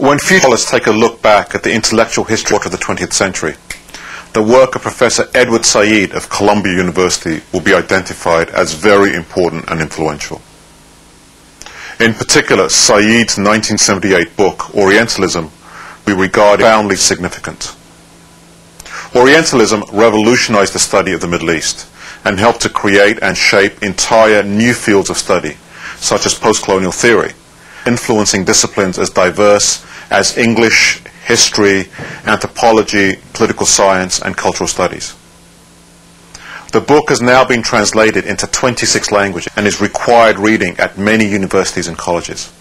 When future scholars take a look back at the intellectual history of the 20th century, the work of Professor Edward Said of Columbia University will be identified as very important and influential. In particular, Said's 1978 book, Orientalism, we regard as profoundly significant. Orientalism revolutionized the study of the Middle East and helped to create and shape entire new fields of study, such as post-colonial theory, influencing disciplines as diverse as English, history, anthropology, political science, and cultural studies. The book has now been translated into 26 languages and is required reading at many universities and colleges.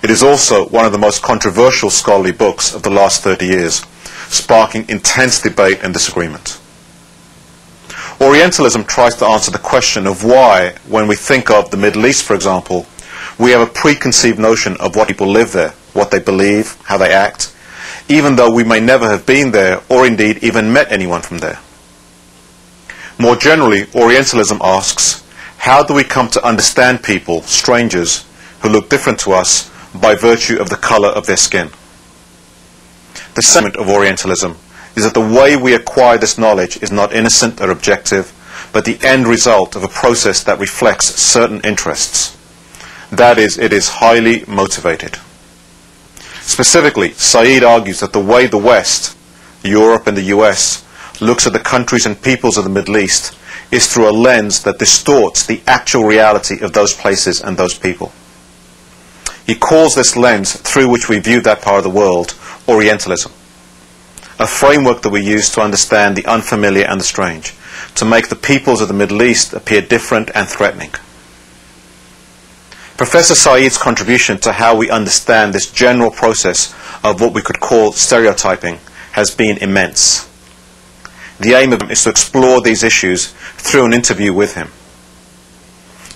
It is also one of the most controversial scholarly books of the last 30 years, sparking intense debate and disagreement. Orientalism tries to answer the question of why, when we think of the Middle East, for example, we have a preconceived notion of what people live there, what they believe, how they act, even though we may never have been there or indeed even met anyone from there. More generally, Orientalism asks, how do we come to understand people, strangers, who look different to us by virtue of the color of their skin? The segment of Orientalism is that the way we acquire this knowledge is not innocent or objective, but the end result of a process that reflects certain interests. That is, it is highly motivated. Specifically, Said argues that the way the West, Europe and the US, looks at the countries and peoples of the Middle East is through a lens that distorts the actual reality of those places and those people. He calls this lens through which we view that part of the world Orientalism, a framework that we use to understand the unfamiliar and the strange, to make the peoples of the Middle East appear different and threatening. Professor Said's contribution to how we understand this general process of what we could call stereotyping has been immense. The aim of him is to explore these issues through an interview with him.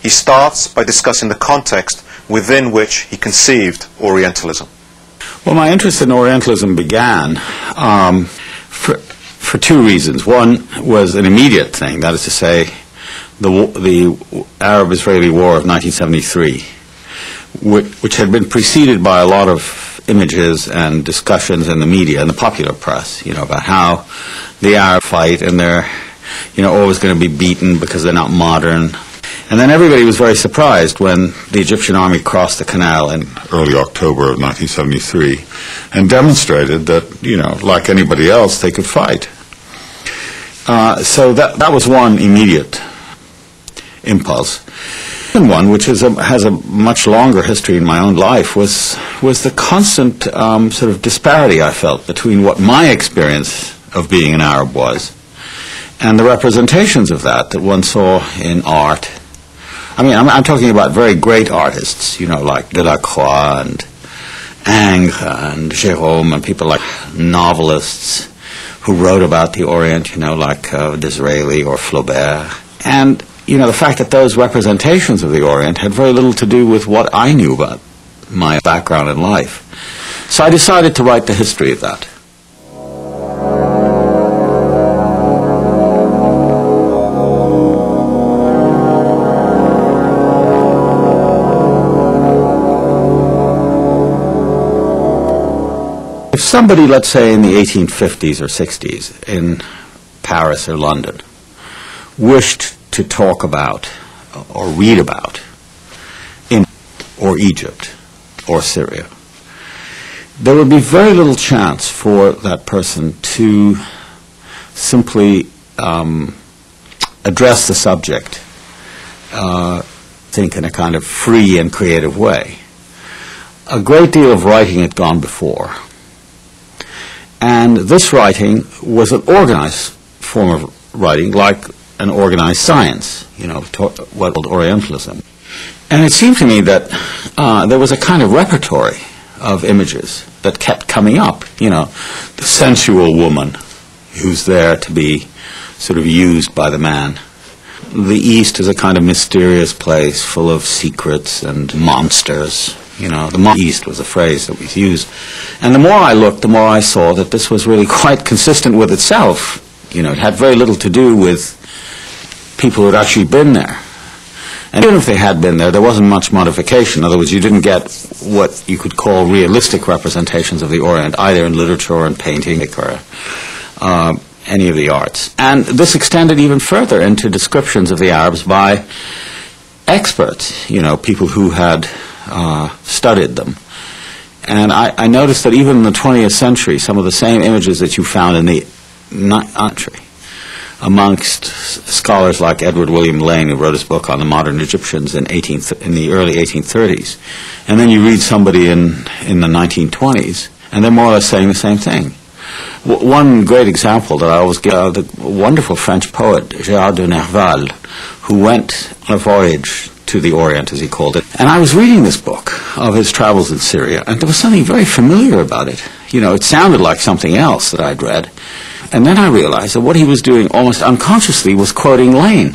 He starts by discussing the context within which he conceived Orientalism. Well, my interest in Orientalism began for two reasons. One was an immediate thing, that is to say, the Arab-Israeli War of 1973, which had been preceded by a lot of images and discussions in the media and the popular press, about how the Arab fight and they're, always going to be beaten because they're not modern. And then everybody was very surprised when the Egyptian army crossed the canal in early October of 1973 and demonstrated that, like anybody else, they could fight. So that was one immediate impulse. And one, which has a much longer history in my own life, was the constant sort of disparity I felt between what my experience of being an Arab was and the representations of that one saw in art. I mean, I'm talking about very great artists, like Delacroix and Ingres and Jérôme and people like novelists who wrote about the Orient, like Disraeli or Flaubert. And, the fact that those representations of the Orient had very little to do with what I knew about my background in life. So I decided to write the history of that. If somebody, let's say in the 1850s or 60s in Paris or London, wished to talk about or read about or Egypt or Syria, there would be very little chance for that person to simply address the subject, think in a kind of free and creative way. A great deal of writing had gone before, and this writing was an organized form of writing, like an organized science, you know, what called Orientalism. And it seemed to me that there was a kind of repertory of images that kept coming up, you know, the sensual woman who's there to be sort of used by the man. The East is a kind of mysterious place full of secrets and monsters. You know, the East was a phrase that was used. And the more I looked, the more I saw that this was really quite consistent with itself. You know, it had very little to do with people who had actually been there. And even if they had been there, there wasn't much modification. In other words, you didn't get what you could call realistic representations of the Orient, either in literature or in painting or any of the arts. And this extended even further into descriptions of the Arabs by experts, you know, people who had studied them. And I noticed that even in the 20th century, some of the same images that you found in the 19th century, amongst scholars like Edward William Lane, who wrote his book on the modern Egyptians in the early 1830s, and then you read somebody in the 1920s, and they're more or less saying the same thing. One great example that I always give, the wonderful French poet Gérard de Nerval, who went on a voyage to the Orient, as he called it. And I was reading this book of his travels in Syria, and there was something very familiar about it. You know, it sounded like something else that I'd read. And then I realized that what he was doing almost unconsciously was quoting Lane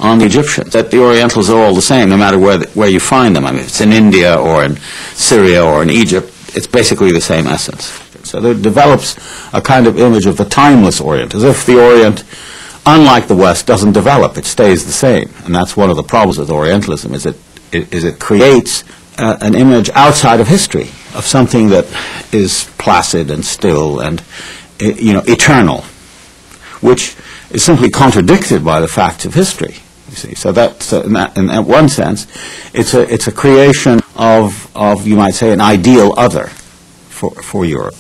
on the Egyptians, that the Orientals are all the same, no matter where you find them. I mean, if it's in India or in Syria or in Egypt, it's basically the same essence. So there develops a kind of image of the timeless Orient, as if the Orient, unlike the West, doesn't develop, it stays the same. And that's one of the problems with Orientalism, is it creates an image outside of history, of something that is placid and still and, you know, eternal, which is simply contradicted by the facts of history. You see, so that's in that one sense, it's a creation of you might say an ideal other for Europe.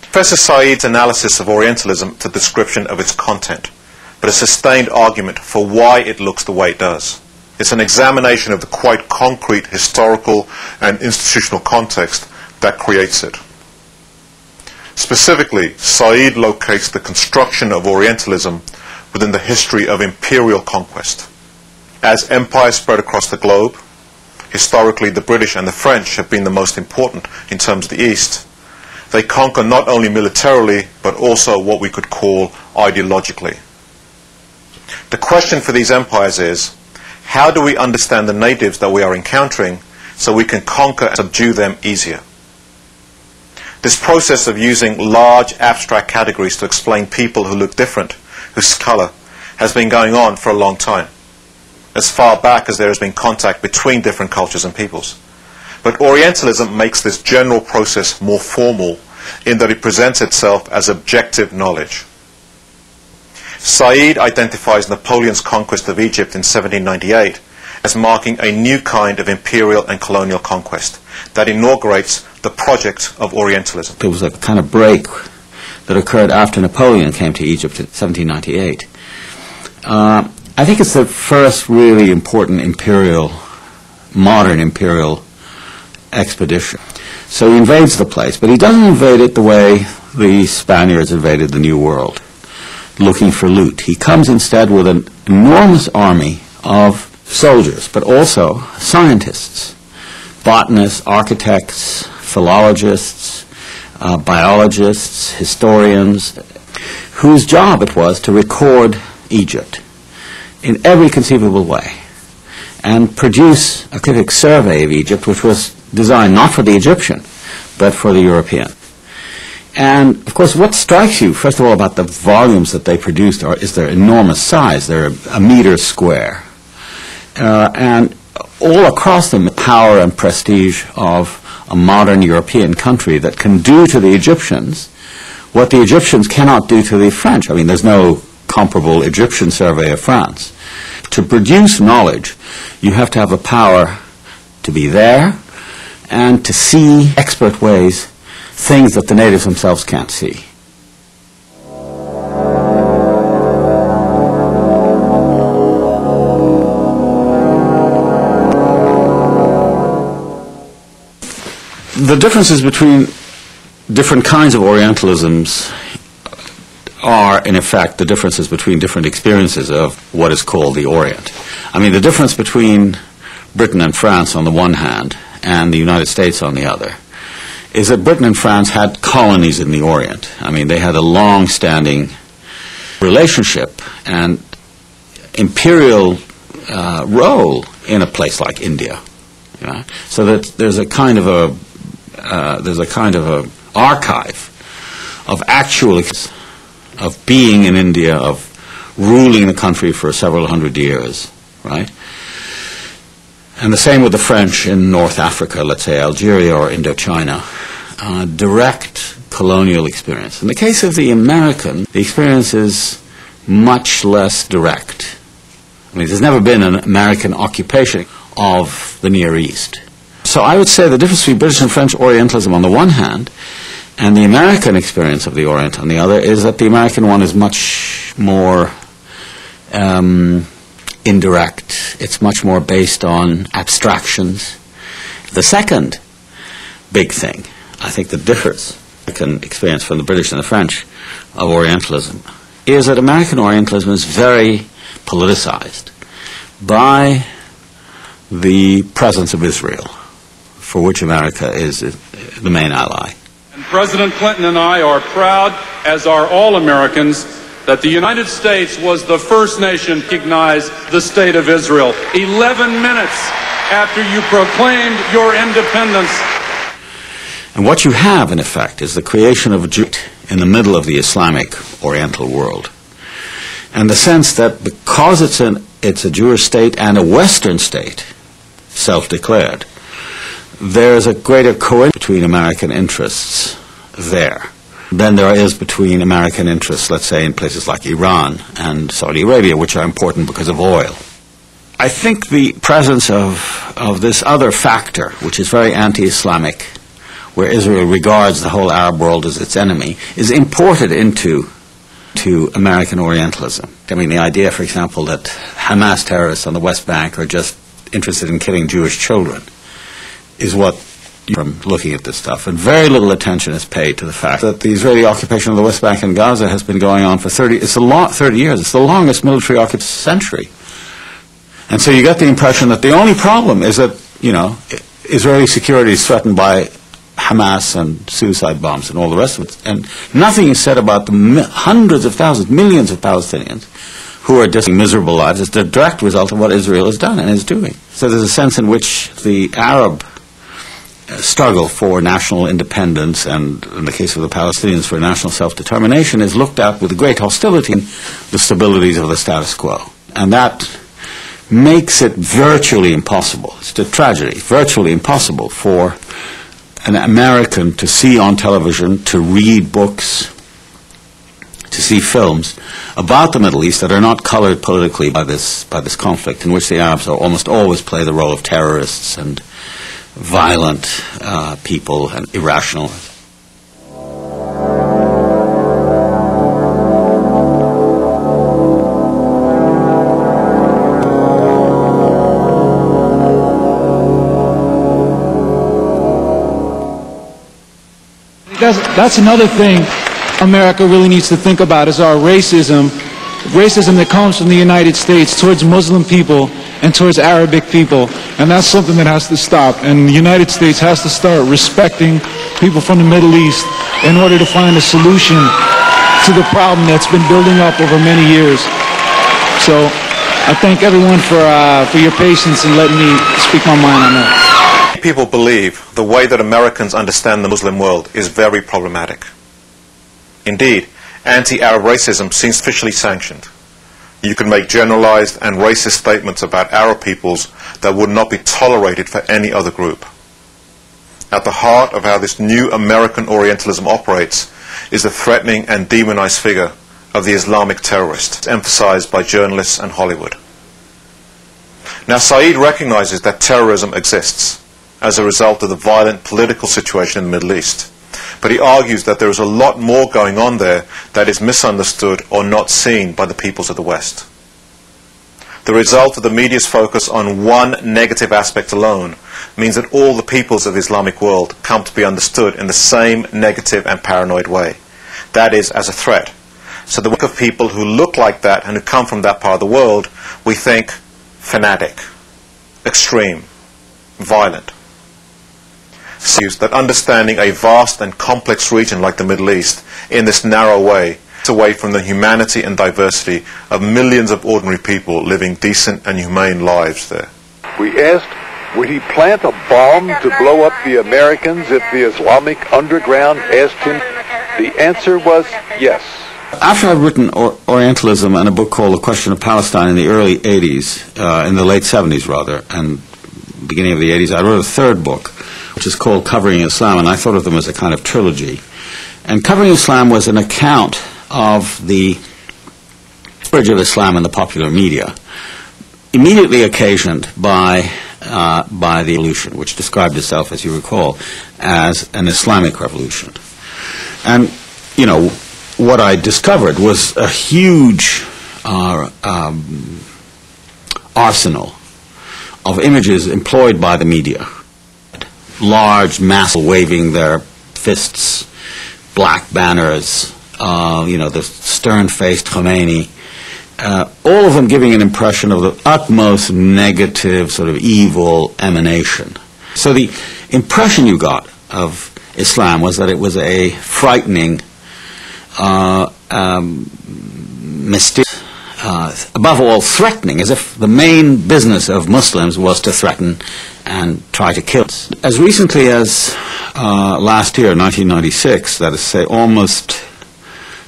Professor Said's analysis of Orientalism is a description of its content, but a sustained argument for why it looks the way it does. It's an examination of the quite concrete historical and institutional context that creates it. Specifically, Said locates the construction of Orientalism within the history of imperial conquest. As empires spread across the globe, historically the British and the French have been the most important in terms of the East. They conquer not only militarily, but also what we could call ideologically. The question for these empires is, how do we understand the natives that we are encountering so we can conquer and subdue them easier? This process of using large abstract categories to explain people who look different, whose color, has been going on for a long time, as far back as there has been contact between different cultures and peoples. But Orientalism makes this general process more formal in that it presents itself as objective knowledge. Said identifies Napoleon's conquest of Egypt in 1798 as marking a new kind of imperial and colonial conquest that inaugurates the project of Orientalism. There was a kind of break that occurred after Napoleon came to Egypt in 1798. I think it's the first really important modern imperial expedition. So he invades the place, but he doesn't invade it the way the Spaniards invaded the New World, looking for loot. He comes instead with an enormous army of soldiers, but also scientists, botanists, architects, philologists, biologists, historians, whose job it was to record Egypt in every conceivable way and produce a critic survey of Egypt, which was designed not for the Egyptian, but for the European. And, of course, what strikes you, first of all, about the volumes that they produced is their enormous size. They're a meter square. And all across them, the power and prestige of a modern European country that can do to the Egyptians what the Egyptians cannot do to the French. I mean, there's no comparable Egyptian survey of France. To produce knowledge, you have to have a power to be there and to see expert ways, things that the natives themselves can't see. The differences between different kinds of Orientalisms are, in effect, the differences between different experiences of what is called the Orient. I mean, the difference between Britain and France on the one hand and the United States on the other is that Britain and France had colonies in the Orient. I mean, they had a long-standing relationship and imperial role in a place like India. You know? So that there's a kind of a archive of actual of being in India, of ruling the country for several hundred years, right? And the same with the French in North Africa, let's say Algeria or Indochina, direct colonial experience. In the case of the American, the experience is much less direct. I mean, there's never been an American occupation of the Near East. So I would say the difference between British and French Orientalism on the one hand and the American experience of the Orient on the other is that the American one is much more indirect. It's much more based on abstractions. The second big thing, I think, that differs American experience from the British and the French of Orientalism is that American Orientalism is very politicized by the presence of Israel, for which America is the main ally. And President Clinton and I are proud, as are all Americans, that the United States was the first nation to recognize the State of Israel 11 minutes after you proclaimed your independence. And what you have, in effect, is the creation of a Jew in the middle of the Islamic Oriental world. And the sense that because it's a Jewish state and a Western state, self-declared, there's a greater coincidence between American interests there than there is between American interests, let's say, in places like Iran and Saudi Arabia, which are important because of oil. I think the presence of this other factor, which is very anti-Islamic, where Israel regards the whole Arab world as its enemy, is imported into American Orientalism. I mean, the idea, for example, that Hamas terrorists on the West Bank are just interested in killing Jewish children is what, from looking at this stuff, and very little attention is paid to the fact that the Israeli occupation of the West Bank and Gaza has been going on for 30 years. It's the longest military occupation century. And so you get the impression that the only problem is that, you know, Israeli security is threatened by Hamas and suicide bombs and all the rest of it. And nothing is said about the hundreds of thousands, millions of Palestinians who are just miserable lives. It's the direct result of what Israel has done and is doing. So there's a sense in which the Arab struggle for national independence, and in the case of the Palestinians for national self-determination, is looked at with great hostility in the stabilities of the status quo. And that makes it virtually impossible, it's a tragedy, virtually impossible for an American to see on television, to read books, to see films about the Middle East that are not colored politically by this conflict, in which the Arabs almost always play the role of terrorists and violent people and irrational. That's another thing America really needs to think about, is our racism that comes from the United States towards Muslim people and towards Arabic people. And that's something that has to stop. And the United States has to start respecting people from the Middle East in order to find a solution to the problem that's been building up over many years. So I thank everyone for your patience and letting me speak my mind on that. People believe the way that Americans understand the Muslim world is very problematic. Indeed, anti-Arab racism seems officially sanctioned. You can make generalized and racist statements about Arab peoples that would not be tolerated for any other group. At the heart of how this new American Orientalism operates is the threatening and demonized figure of the Islamic terrorist, emphasized by journalists and Hollywood. Now, Said recognizes that terrorism exists as a result of the violent political situation in the Middle East, but he argues that there is a lot more going on there that is misunderstood or not seen by the peoples of the West. The result of the media's focus on one negative aspect alone means that all the peoples of the Islamic world come to be understood in the same negative and paranoid way. That is, as a threat. So the work of people who look like that and who come from that part of the world, we think fanatic, extreme, violent. Sees that understanding a vast and complex region like the Middle East in this narrow way away from the humanity and diversity of millions of ordinary people living decent and humane lives there. We asked, would he plant a bomb to blow up the Americans if the Islamic underground asked him? The answer was yes. After I'd written Orientalism and a book called The Question of Palestine in the early 80s, in the late 70s rather, and beginning of the 80s, I wrote a third book, which is called Covering Islam, and I thought of them as a kind of trilogy. And Covering Islam was an account of the coverage of Islam in the popular media, immediately occasioned by the revolution, which described itself, as you recall, as an Islamic revolution. And, you know, what I discovered was a huge arsenal of images employed by the media. Large masses waving their fists, black banners, you know, the stern-faced Khomeini, all of them giving an impression of the utmost negative, sort of evil emanation. So the impression you got of Islam was that it was a frightening, mysterious, above all threatening, as if the main business of Muslims was to threaten and try to kill. As recently as last year, 1996, that is to say almost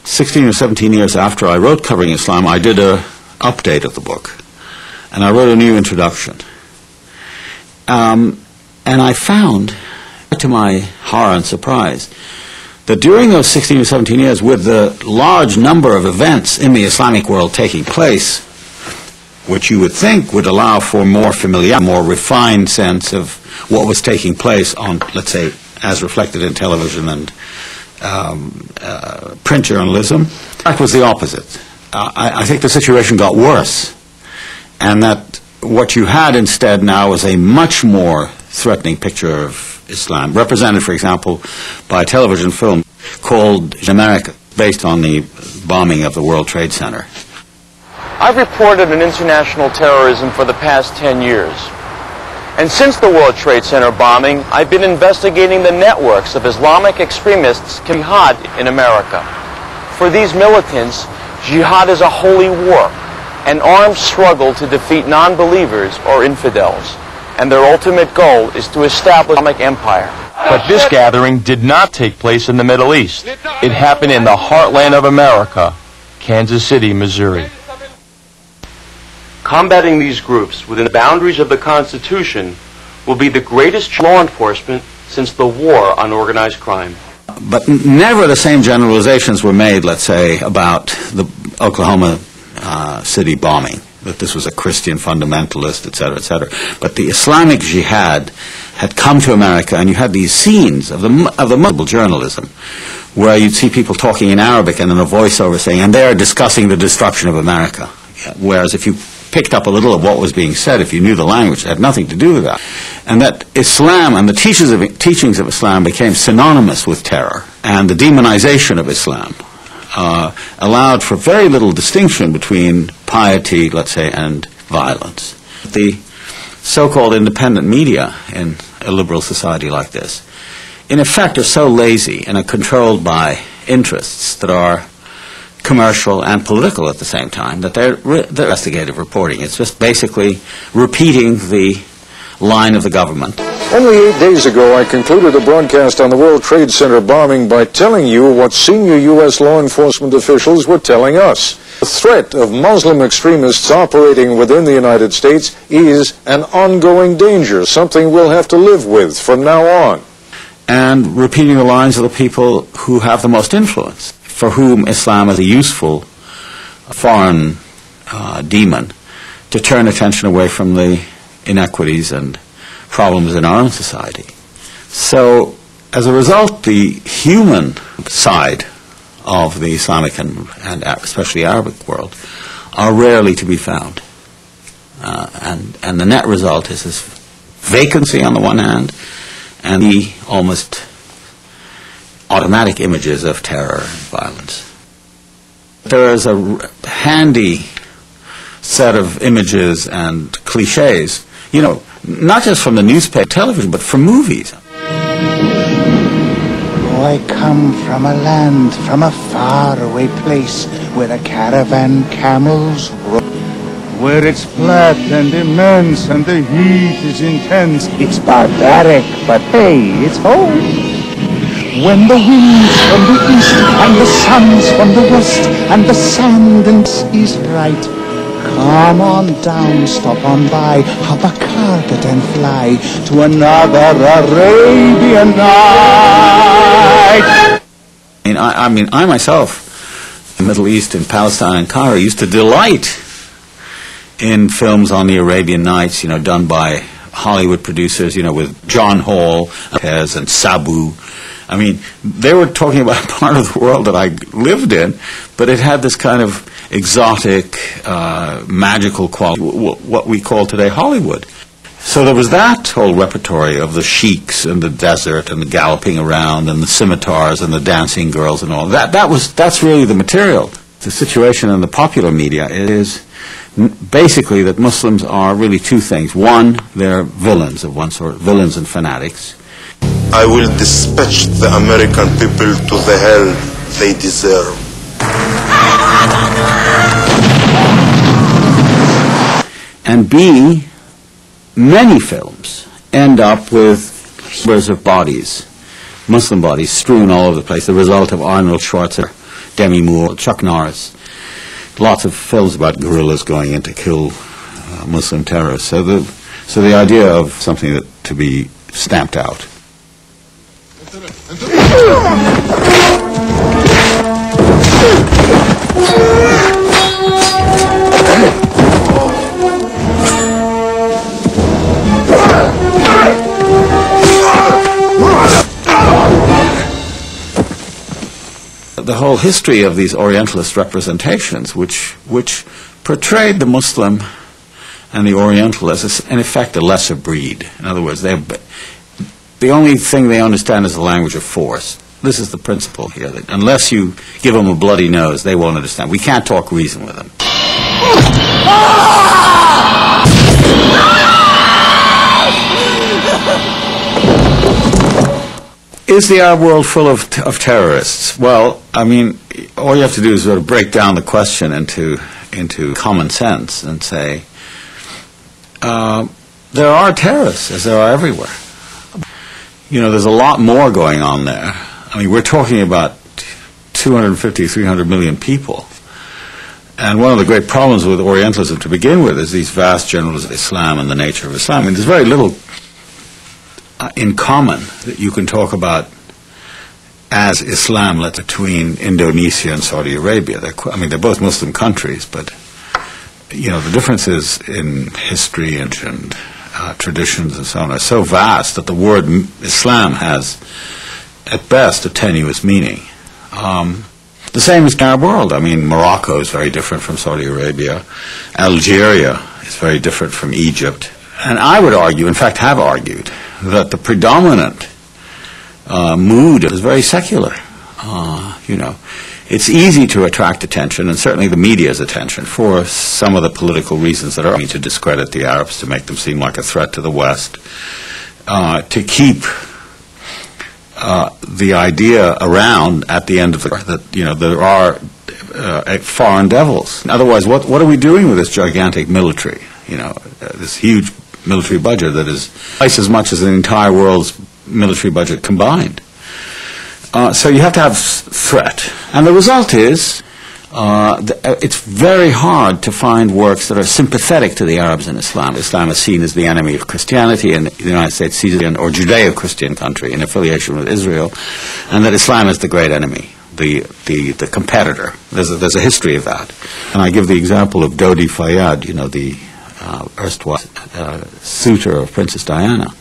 16 or 17 years after I wrote Covering Islam, I did an update of the book, and I wrote a new introduction. And I found, to my horror and surprise, that during those 16 or 17 years, with the large number of events in the Islamic world taking place, which you would think would allow for more familiar, more refined sense of what was taking place on, let's say, as reflected in television and print journalism, that was the opposite. I think the situation got worse, and that what you had instead now was a much more threatening picture of Islam, represented, for example, by a television film called America, based on the bombing of the World Trade Center. I've reported on international terrorism for the past 10 years. And since the World Trade Center bombing, I've been investigating the networks of Islamic extremists jihad in America. For these militants, jihad is a holy war, an armed struggle to defeat non-believers or infidels. And their ultimate goal is to establish an Islamic empire. But this gathering did not take place in the Middle East. It happened in the heartland of America, Kansas City, Missouri. Combating these groups within the boundaries of the Constitution will be the greatest law enforcement since the war on organized crime. But never the same generalizations were made, let's say, about the Oklahoma City bombing, that this was a Christian fundamentalist, etc., etc. But the Islamic jihad had come to America, and you had these scenes of the multiple journalism, where you'd see people talking in Arabic and then a voiceover saying, and they're discussing the destruction of America. Whereas if you picked up a little of what was being said, if you knew the language, it had nothing to do with that. And that Islam and the teachings of Islam became synonymous with terror, and the demonization of Islam allowed for very little distinction between piety, let's say, and violence. The so-called independent media in a liberal society like this, in effect, are so lazy and are controlled by interests that are commercial and political at the same time, that they're investigative reporting. It's just basically repeating the line of the government. Only 8 days ago, I concluded a broadcast on the World Trade Center bombing by telling you what senior U.S. law enforcement officials were telling us. The threat of Muslim extremists operating within the United States is an ongoing danger, something we'll have to live with from now on. And repeating the lines of the people who have the most influence, for whom Islam is a useful foreign demon to turn attention away from the inequities and problems in our own society. So, as a result, the human side of the Islamic and especially Arabic world are rarely to be found. And the net result is this vacancy on the one hand and the almost automatic images of terror and violence. There is a handy set of images and cliches, you know, not just from the newspaper, television, but from movies. I come from a land, from a faraway place, where a caravan camels roam, where it's flat and immense and the heat is intense. It's barbaric, but hey, it's home. When the wind's from the east and the sun's from the west and the sand and sea's right, come on down, stop on by, hop a carpet and fly to another Arabian night. I myself, in the Middle East, in Palestine and Cairo, used to delight in films on the Arabian Nights, you know, done by Hollywood producers, you know, with John Hall and Sabu. I mean, they were talking about a part of the world that I lived in, but it had this kind of exotic, magical quality, what we call today Hollywood. So there was that whole repertory of the sheiks and the desert and the galloping around and the scimitars and the dancing girls and all that. That's really the material. The situation in the popular media is basically that Muslims are really two things. One, they're villains of one sort, villains and fanatics. I will dispatch the American people to the hell they deserve. And B, many films end up with numbers of bodies, Muslim bodies, strewn all over the place, the result of Arnold Schwarzenegger, Demi Moore, Chuck Norris. Lots of films about guerrillas going in to kill Muslim terrorists. So the idea of something that to be stamped out. The whole history of these Orientalist representations, which portrayed the Muslim and the Oriental as, in effect, a lesser breed. In other words, the only thing they understand is the language of force. This is the principle here, that unless you give them a bloody nose, they won't understand. We can't talk reason with them. Is the Arab world full of terrorists? Well, I mean, all you have to do is sort of break down the question into common sense and say, there are terrorists, as there are everywhere. You know, there's a lot more going on there. I mean, we're talking about 250, 300 million people. And one of the great problems with Orientalism to begin with is these vast generals of Islam and the nature of Islam. I mean, there's very little in common that you can talk about as Islam between Indonesia and Saudi Arabia. They're both Muslim countries, but you know, the differences in history and traditions and so on are so vast that the word Islam has, at best, a tenuous meaning. The same as the Arab world. I mean, Morocco is very different from Saudi Arabia. Algeria is very different from Egypt. And I would argue, in fact have argued, that the predominant mood is very secular. You know, it's easy to attract attention, and certainly the media's attention, for some of the political reasons that are to discredit the Arabs, to make them seem like a threat to the West, to keep the idea around at the end of that, you know, there are foreign devils. Otherwise, what are we doing with this gigantic military? You know, this huge military budget that is twice as much as the entire world's military budget combined. So you have to have threat. And the result is it's very hard to find works that are sympathetic to the Arabs and Islam. Islam is seen as the enemy of Christianity, and the United States sees it or Judeo-Christian country in affiliation with Israel, and that Islam is the great enemy. the competitor. There's a history of that. And I give the example of Dodi Fayed, the erstwhile suitor of Princess Diana.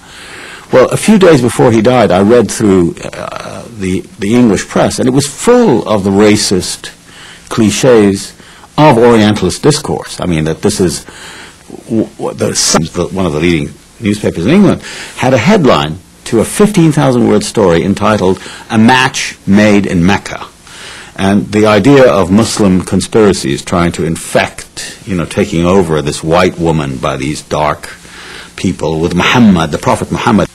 Well, a few days before he died, I read through the English press, and it was full of the racist cliches of Orientalist discourse. I mean, that this is one of the leading newspapers in England had a headline to a 15,000-word story entitled "A Match Made in Mecca." And the idea of Muslim conspiracies trying to infect, taking over this white woman by these dark people with Muhammad, the Prophet Muhammad,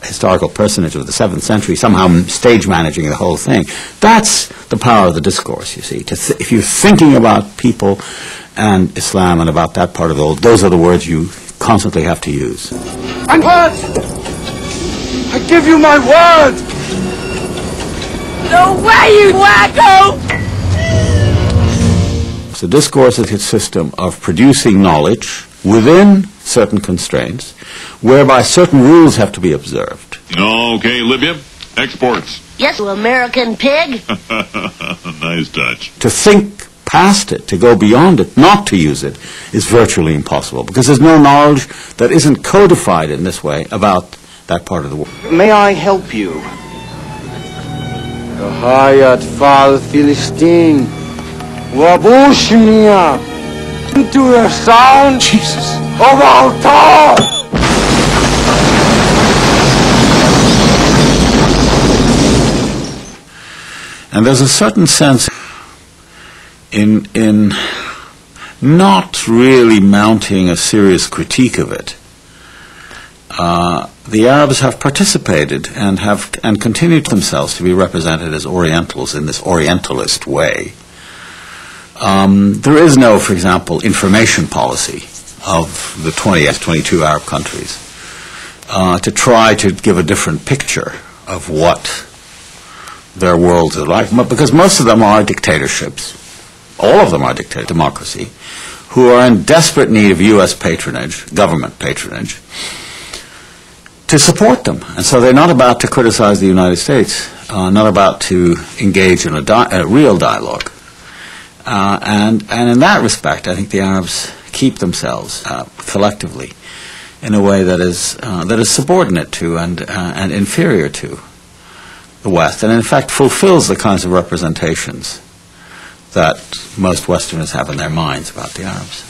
historical personage of the 7th century, somehow stage managing the whole thing. That's the power of the discourse, you see. If you're thinking about people and Islam and about that part of the world, those are the words you constantly have to use. And what? I give you my word! No way, you wacko! So discourse is a system of producing knowledge within certain constraints, whereby certain rules have to be observed. Okay, Libya, exports. Yes, you American pig. Nice touch. To think past it, to go beyond it, not to use it, is virtually impossible, because there's no knowledge that isn't codified in this way about that part of the world. May I help you? Hayat Fal Philistine. Wabushnia. Into the sound, Jesus, of our And there's a certain sense in not really mounting a serious critique of it. The Arabs have participated and continued themselves to be represented as Orientals in this Orientalist way. There is no, for example, information policy of the 22 Arab countries to try to give a different picture of what their worlds are like, because most of them are dictatorships. All of them are democracy, who are in desperate need of U.S. patronage, government patronage, to support them. And so they're not about to criticize the United States, not about to engage in a real dialogue. And in that respect, I think the Arabs keep themselves collectively in a way that is subordinate to and inferior to the West, and in fact fulfills the kinds of representations that most Westerners have in their minds about the Arabs.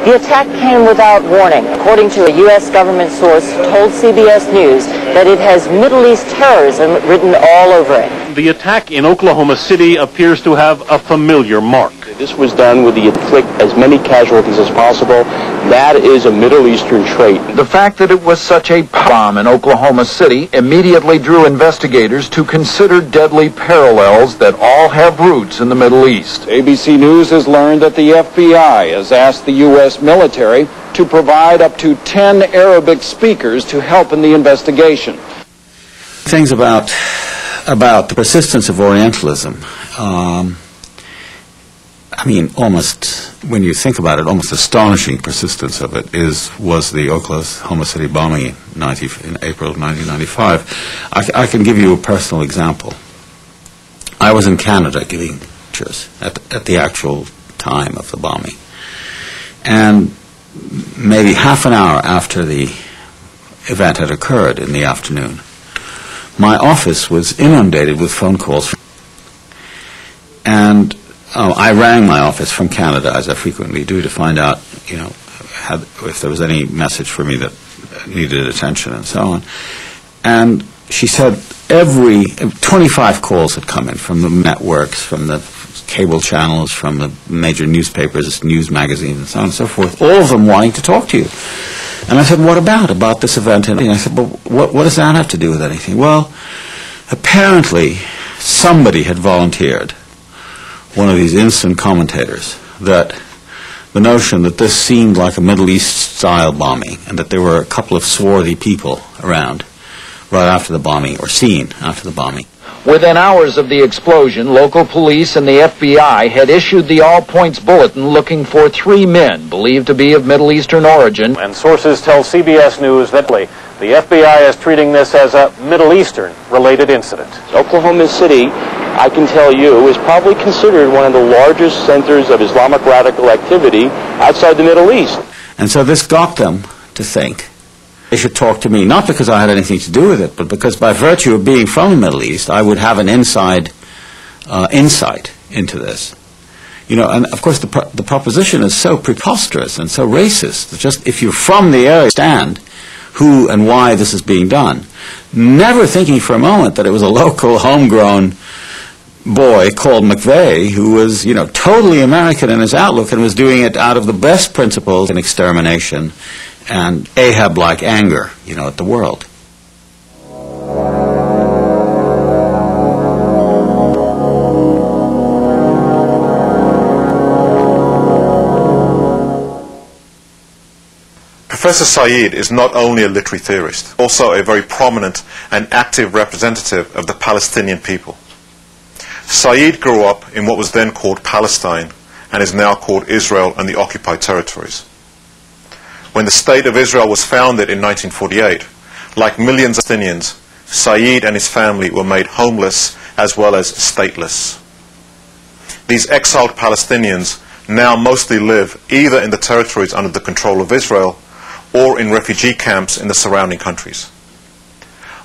The attack came without warning. According to a U.S. government source, told CBS News that it has Middle East terrorism written all over it. The attack in Oklahoma City appears to have a familiar mark. This was done with the inflict as many casualties as possible. That is a Middle Eastern trait. The fact that it was such a bomb in Oklahoma City immediately drew investigators to consider deadly parallels that all have roots in the Middle East. ABC News has learned that the FBI has asked the U.S. military to provide up to 10 Arabic speakers to help in the investigation. Things about the persistence of Orientalism, I mean, almost, when you think about it, almost astonishing persistence of it was the Oklahoma City bombing in April of 1995. I can give you a personal example. I was in Canada giving lectures at the actual time of the bombing. And maybe half an hour after the event had occurred in the afternoon, my office was inundated with phone calls. And I rang my office from Canada, as I frequently do, to find out, if there was any message for me that needed attention and so on. And she said 25 calls had come in from the networks, from the cable channels, from the major newspapers, news magazines, and so on and so forth, all of them wanting to talk to you. And I said, what about this event? And I said, well, what does that have to do with anything? Well, apparently somebody had volunteered, one of these instant commentators, that the notion that this seemed like a Middle East-style bombing and that there were a couple of swarthy people around right after the bombing, or seen after the bombing. Within hours of the explosion, local police and the FBI had issued the All Points Bulletin looking for 3 men believed to be of Middle Eastern origin. And sources tell CBS News that the FBI is treating this as a Middle Eastern-related incident. Oklahoma City, I can tell you, is probably considered one of the largest centers of Islamic radical activity outside the Middle East. And so this got them to think they should talk to me, not because I had anything to do with it, but because by virtue of being from the Middle East, I would have an insight into this. You know, and of course the proposition is so preposterous and so racist that just if you're from the area, understand who and why this is being done, never thinking for a moment that it was a local homegrown boy called McVeigh who was, you know, totally American in his outlook and was doing it out of the best principles in extermination and Ahab-like anger, you know, at the world. Professor Said is not only a literary theorist, also a very prominent and active representative of the Palestinian people. Said grew up in what was then called Palestine and is now called Israel and the occupied territories. When the State of Israel was founded in 1948, like millions of Palestinians, Said and his family were made homeless as well as stateless. These exiled Palestinians now mostly live either in the territories under the control of Israel or in refugee camps in the surrounding countries.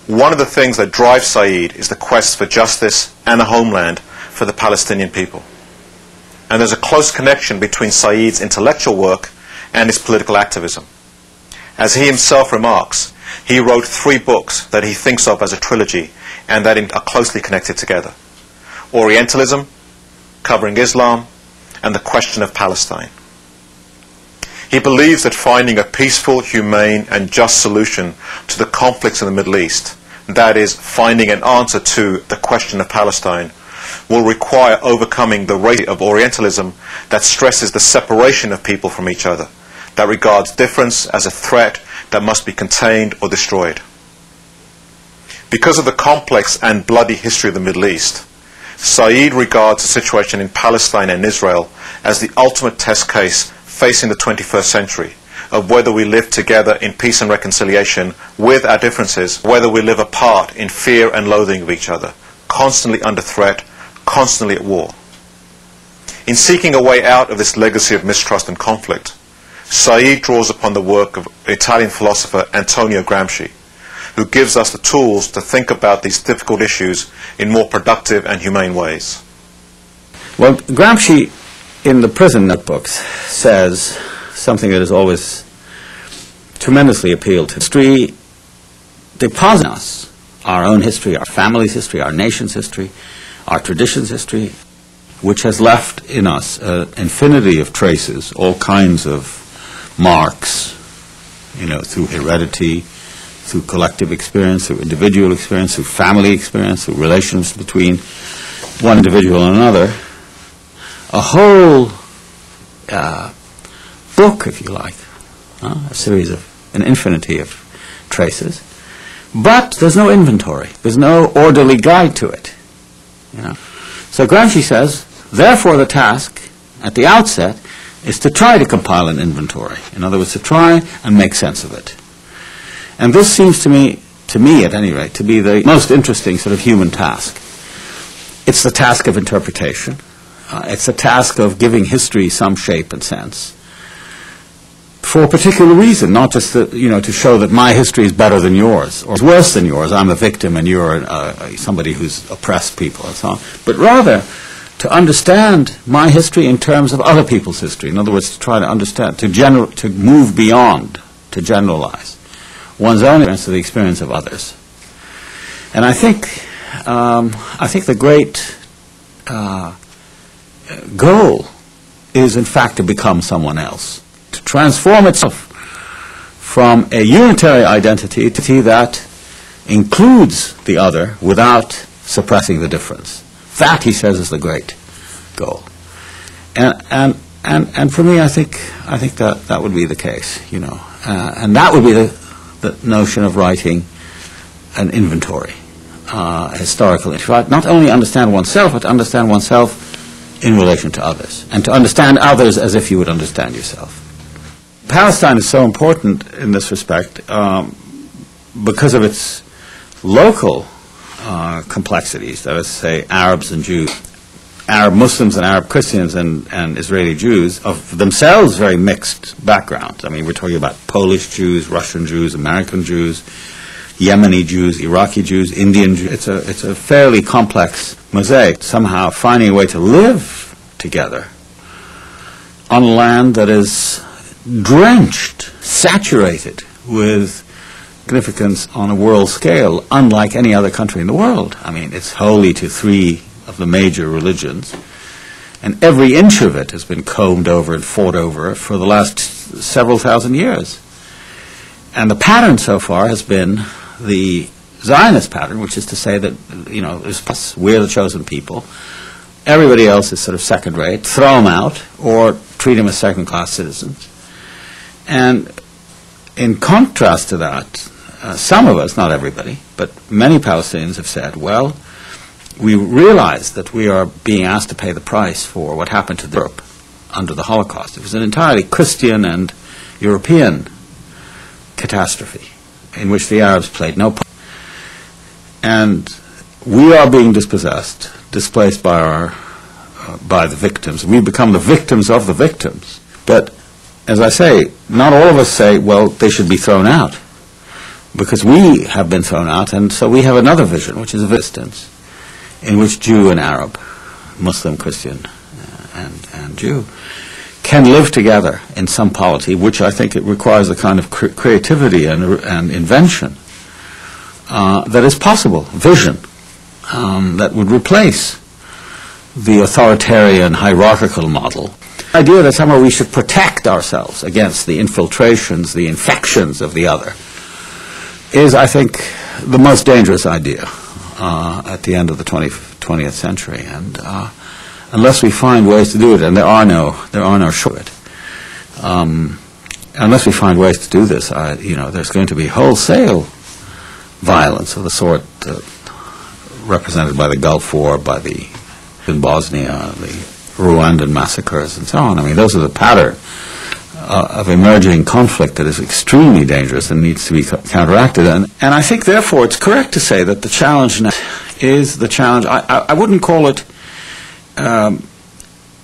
One of the things that drives Said is the quest for justice and a homeland for the Palestinian people. And there's a close connection between Said's intellectual work and his political activism. As he himself remarks, he wrote 3 books that he thinks of as a trilogy and that are closely connected together: Orientalism, covering Islam, and the question of Palestine. He believes that finding a peaceful, humane, and just solution to the conflicts in the Middle East, that is, finding an answer to the question of Palestine, will require overcoming the race of Orientalism that stresses the separation of people from each other, that regards difference as a threat that must be contained or destroyed. Because of the complex and bloody history of the Middle East, Said regards the situation in Palestine and Israel as the ultimate test case facing the 21st century of whether we live together in peace and reconciliation with our differences, whether we live apart in fear and loathing of each other, constantly under threat, constantly at war. In seeking a way out of this legacy of mistrust and conflict, Said draws upon the work of Italian philosopher Antonio Gramsci, who gives us the tools to think about these difficult issues in more productive and humane ways. Well, Gramsci, in the prison notebooks, says something that has always tremendously appealed to history. Deposit us our own history, our family's history, our nation's history, our tradition's history, which has left in us an infinity of traces, all kinds of marks, you know, through heredity, through collective experience, through individual experience, through family experience, through relations between one individual and another. A whole book, if you like, a series of, an infinity of traces. But there's no inventory. There's no orderly guide to it. You know. So Gramsci says, therefore the task at the outset is to try to compile an inventory. In other words, to try and make sense of it. And this seems to me at any rate, to be the most interesting sort of human task. It's the task of interpretation. It's the task of giving history some shape and sense for a particular reason, not just that, you know, to show that my history is better than yours or is worse than yours. I'm a victim and you're somebody who's oppressed people and so on. But rather to understand my history in terms of other people's history. In other words, to try to understand, to move beyond, to generalize one's own experience to the experience of others. And I think the great goal is in fact to become someone else, to transform itself from a unitary identity to that includes the other without suppressing the difference. That, he says, is the great goal. And for me, I think that would be the case, you know, and that would be the notion of writing an inventory historical interest. Not only understand oneself, but to understand oneself in relation to others, and to understand others as if you would understand yourself. Palestine is so important in this respect because of its local complexities, that is to say, Arabs and Jews, Arab Muslims and Arab Christians and Israeli Jews, of themselves very mixed backgrounds. I mean, we're talking about Polish Jews, Russian Jews, American Jews, Yemeni Jews, Iraqi Jews, Indian Jews. It's a fairly complex mosaic. Somehow finding a way to live together on a land that is drenched, saturated with significance on a world scale, unlike any other country in the world. I mean, it's holy to 3 of the major religions, and every inch of it has been combed over and fought over for the last several thousand years. And the pattern so far has been the Zionist pattern, which is to say that, you know, we're the chosen people, everybody else is sort of second-rate, throw them out, or treat them as second-class citizens. And in contrast to that, some of us, not everybody, but many Palestinians have said, well, we realize that we are being asked to pay the price for what happened to Europe under the Holocaust. It was an entirely Christian and European catastrophe in which the Arabs played no part. And we are being dispossessed, displaced by the victims. We become the victims of the victims. But as I say, not all of us say, well, they should be thrown out, because we have been thrown out, and so we have another vision, which is a distance, in which Jew and Arab, Muslim, Christian, and Jew, can live together in some polity, which I think it requires a kind of creativity and invention that is possible, vision, that would replace the authoritarian hierarchical model. The idea that somehow we should protect ourselves against the infiltrations, the infections of the other, is, I think, the most dangerous idea at the end of the 20th century. And unless we find ways to do it, and there are no short, unless we find ways to do this, there's going to be wholesale violence of the sort represented by the Gulf War, in Bosnia, the Rwandan massacres, and so on. I mean, those are the pattern of emerging conflict that is extremely dangerous and needs to be counteracted. And I think, therefore, it's correct to say that the challenge now is the challenge. I wouldn't call it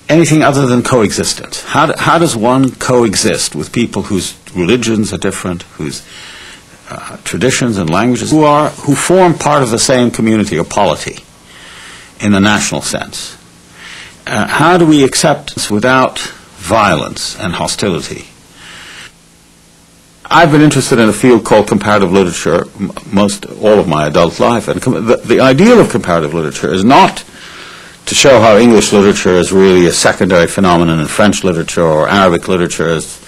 anything other than coexistence. How does one coexist with people whose religions are different, whose traditions and languages, who form part of the same community or polity in the national sense? How do we accept this without violence and hostility? I've been interested in a field called comparative literature all of my adult life, and the ideal of comparative literature is not to show how English literature is really a secondary phenomenon and French literature or Arabic literature is,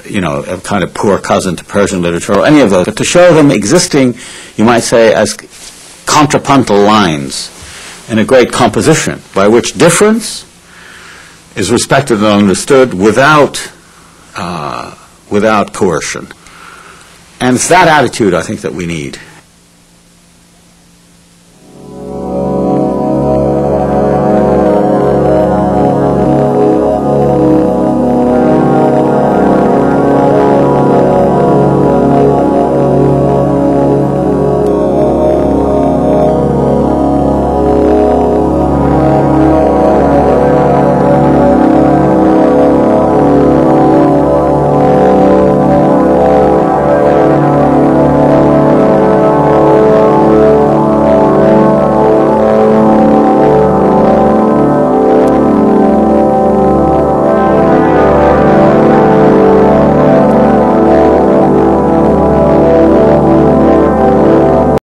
a kind of poor cousin to Persian literature or any of those, but to show them existing, you might say, as contrapuntal lines in a great composition by which difference is respected and understood without coercion. And it's that attitude, I think, that we need.